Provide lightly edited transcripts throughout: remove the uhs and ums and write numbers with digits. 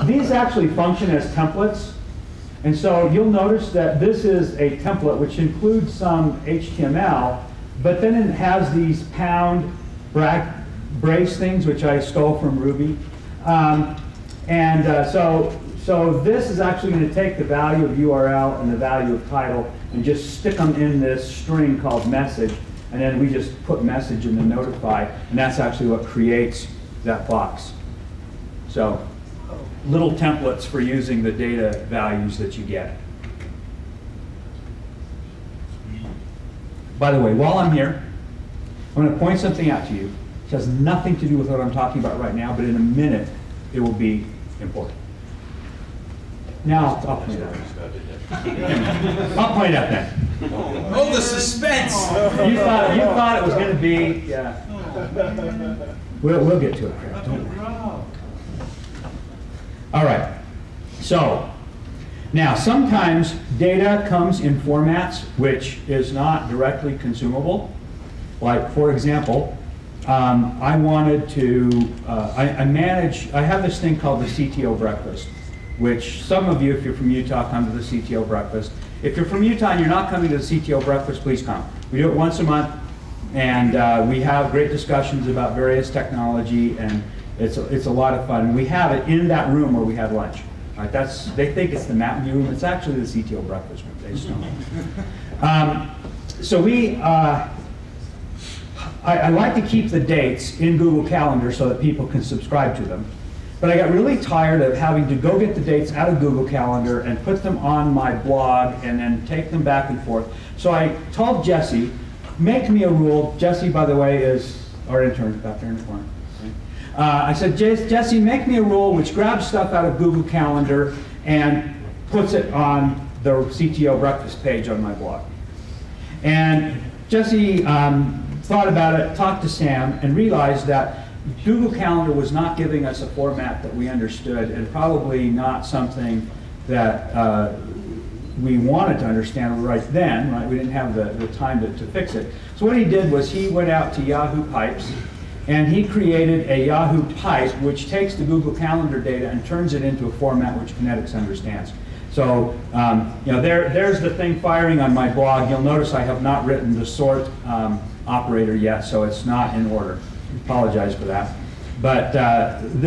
these actually function as templates. And so you'll notice that this is a template which includes some HTML, but then it has these pound brace things, which I stole from Ruby. So this is actually going to take the value of URL and the value of title and just stick them in this string called message. And then we just put message in the notify, and that's actually what creates that box. So little templates for using the data values that you get. By the way, while I'm here, I'm going to point something out to you. It has nothing to do with what I'm talking about right now, but in a minute, it will be important. Now, I'll point it out. I'll point it out then. Oh, the suspense! You thought it was going to be, yeah. We'll get to it, Craig. Don't worry. All right. So, now sometimes data comes in formats which is not directly consumable. Like, for example, I wanted to, I have this thing called the CTO breakfast, which some of you, if you're from Utah, come to the CTO breakfast. If you're from Utah and you're not coming to the CTO breakfast, please come. We do it once a month, and we have great discussions about various technology, and it's a lot of fun. And we have it in that room where we had lunch. Right, they think it's the Mountain View room. It's actually the CTO breakfast room. They just don't know. So I like to keep the dates in Google Calendar so that people can subscribe to them. But I got really tired of having to go get the dates out of Google Calendar and put them on my blog and then take them back and forth. So I told Jesse, make me a rule. Jesse, by the way, is our intern back there in the corner. I said, Jesse, make me a rule which grabs stuff out of Google Calendar and puts it on the CTO breakfast page on my blog. And Jesse thought about it, talked to Sam, and realized that Google Calendar was not giving us a format that we understood, and probably not something that we wanted to understand right then. Right? We didn't have the time to fix it. So what he did was he went out to Yahoo Pipes, and he created a Yahoo pipe which takes the Google Calendar data and turns it into a format which Kynetx understands. So there's the thing firing on my blog. You'll notice I have not written the sort operator yet, so it's not in order. Apologize for that. But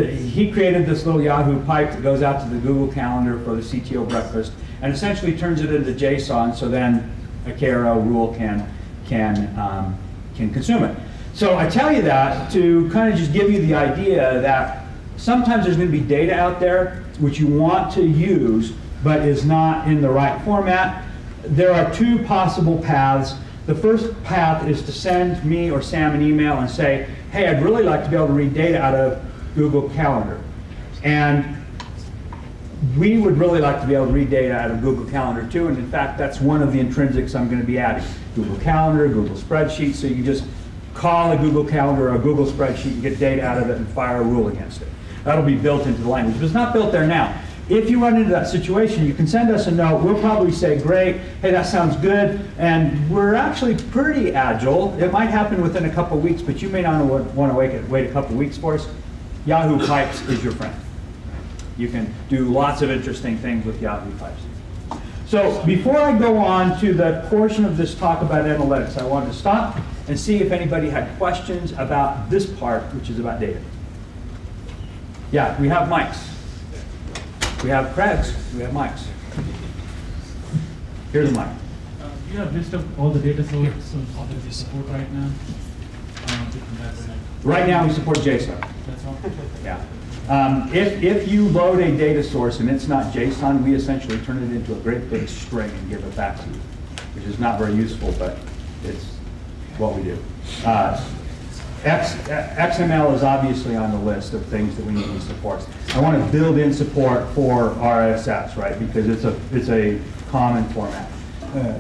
he created this little Yahoo pipe that goes out to the Google Calendar for the CTO breakfast and essentially turns it into JSON, so then a KRL rule can consume it. So I tell you that to kind of just give you the idea that sometimes there's going to be data out there which you want to use but is not in the right format. There are two possible paths. The first path is to send me or Sam an email and say, hey, I'd really like to be able to read data out of Google Calendar. And we would really like to be able to read data out of Google Calendar too, and in fact, that's one of the intrinsics I'm going to be adding. Google Calendar, Google Spreadsheet, so you can just call a Google Calendar or a Google Spreadsheet and get data out of it and fire a rule against it. That'll be built into the language, but it's not built there now. If you run into that situation, you can send us a note. We'll probably say, great, hey, that sounds good. And we're actually pretty agile. It might happen within a couple of weeks, but you may not want to wait a couple of weeks for us. Yahoo Pipes is your friend. You can do lots of interesting things with Yahoo Pipes. So before I go on to the portion of this talk about analytics, I wanted to stop and see if anybody had questions about this part, which is about data. Yeah, we have mics. We have Craig's, we have mics. Here's a mic. You have list of all the data sources that you support right now? Right now we support JSON. That's all? Yeah. If you load a data source and it's not JSON, we essentially turn it into a great big string and give it back to you, which is not very useful, but it's what we do. XML is obviously on the list of things that we need to support. I want to build in support for RSS, right? Because it's a common format.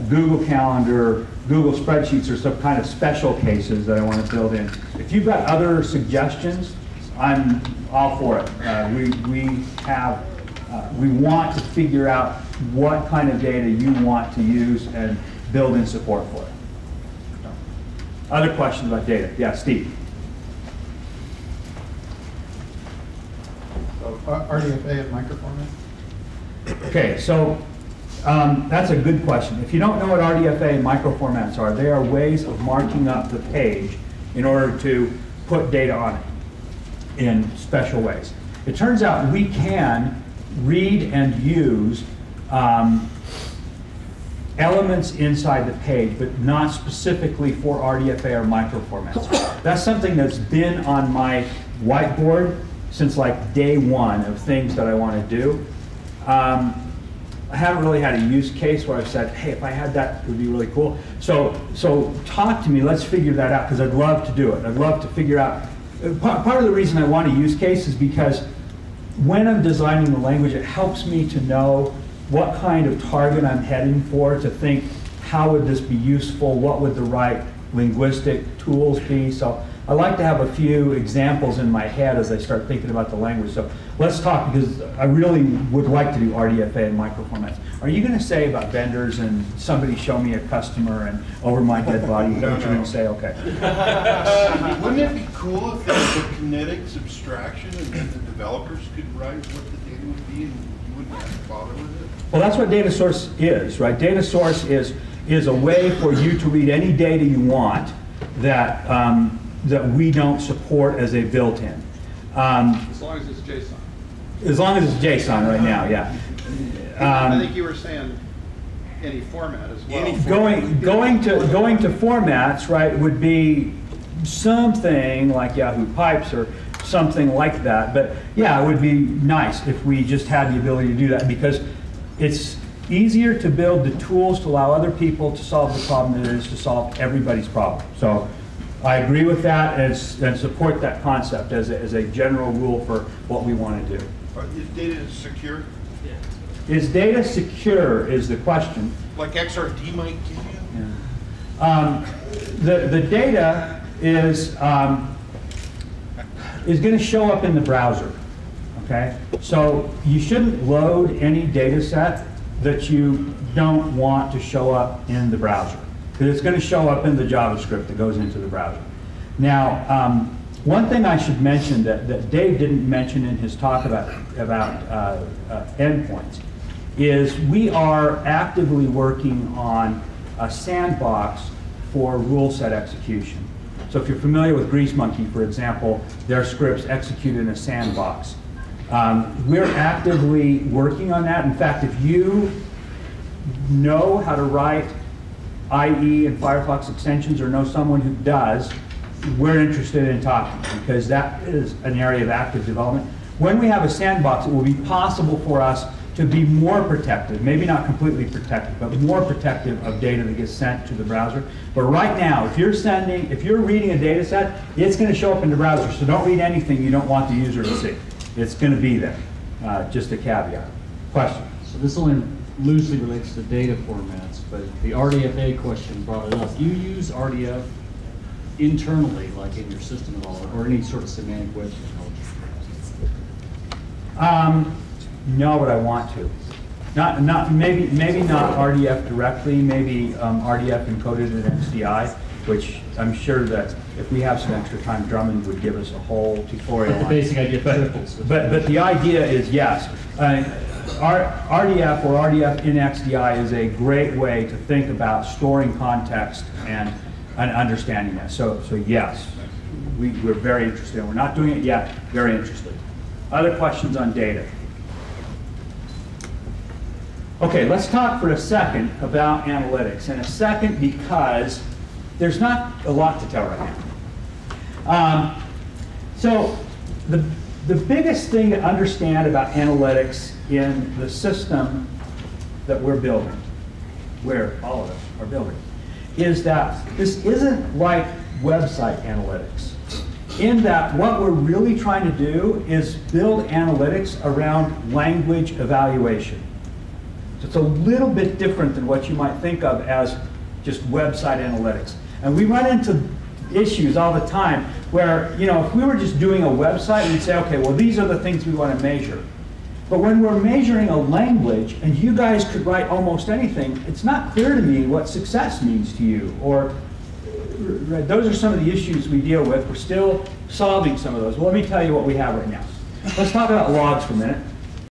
Google Calendar, Google Spreadsheets are some kind of special cases that I want to build in. If you've got other suggestions, I'm all for it. We want to figure out what kind of data you want to use and build in support for it. Other questions about data? Yeah, Steve. So RDFA and microformat? Okay, so that's a good question. If you don't know what RDFA and microformats are, they are ways of marking up the page in order to put data on it in special ways. It turns out we can read and use elements inside the page, but not specifically for RDFA or microformats. That's something that's been on my whiteboard since like day one of things that I want to do. I haven't really had a use case where I've said, hey, if I had that, it would be really cool. So talk to me, let's figure that out, because I'd love to do it. I'd love to figure out. Part of the reason I want a use case is because when I'm designing the language, it helps me to know what kind of target I'm heading for, to think, how would this be useful? What would the right linguistic tools be? So I like to have a few examples in my head as I start thinking about the language. So let's talk, because I really would like to do RDFA and microformats. Are you going to say about vendors and somebody show me a customer and over my dead body? Is that what you're going to say? Okay. Wouldn't it be cool if there was a Kynetx abstraction and then the developers could write what the data would be and you wouldn't have to bother with it? Well, that's what data source is, right? Data source is a way for you to read any data you want that that we don't support as a built-in. As long as it's JSON. As long as it's JSON right now, yeah. I think you were saying any format as well. Going to formats, right, would be something like Yahoo Pipes or something like that. But yeah, it would be nice if we just had the ability to do that, because it's easier to build the tools to allow other people to solve the problem than it is to solve everybody's problem. So I agree with that and support that concept as a general rule for what we want to do. Is data secure? Yeah. Is data secure is the question. Like XRD might give you? Yeah. The data is going to show up in the browser. Okay? So you shouldn't load any data set that you don't want to show up in the browser, because it's going to show up in the JavaScript that goes into the browser. Now, one thing I should mention that Dave didn't mention in his talk about endpoints is we are actively working on a sandbox for rule set execution. So if you're familiar with GreaseMonkey, for example, their scripts execute in a sandbox. We're actively working on that. In fact, if you know how to write IE and Firefox extensions or know someone who does, we're interested in talking, because that is an area of active development. When we have a sandbox, it will be possible for us to be more protective, maybe not completely protective, but more protective of data that gets sent to the browser. But right now, if you're reading a data set, it's going to show up in the browser, so don't read anything you don't want the user to see. It's going to be there. Just a caveat. Question? So this only loosely relates to data formats, but the RDFA question brought it up. Do you use RDF internally, like in your system at all, or any sort of semantic web technology? No, but I want to. Maybe not RDF directly. Maybe RDF encoded in XDI, which I'm sure that if we have some extra time, Drummond would give us a whole tutorial on. The basic idea, but the idea is yes. RDF or RDF in XDI is a great way to think about storing context and understanding that. So yes, we're very interested. We're not doing it yet. Very interested. Other questions on data? Okay, let's talk for a second about analytics. In a second, because there's not a lot to tell right now. So the biggest thing to understand about analytics in the system that we're building, where all of us are building, is that this isn't like website analytics, in that what we're really trying to do is build analytics around language evaluation. So it's a little bit different than what you might think of as just website analytics. And we run into issues all the time where, if we were just doing a website, we'd say, okay, well, these are the things we want to measure. But when we're measuring a language, and you guys could write almost anything, it's not clear to me what success means to you. Or those are some of the issues we deal with. We're still solving some of those. Well, let me tell you what we have right now. Let's talk about logs for a minute.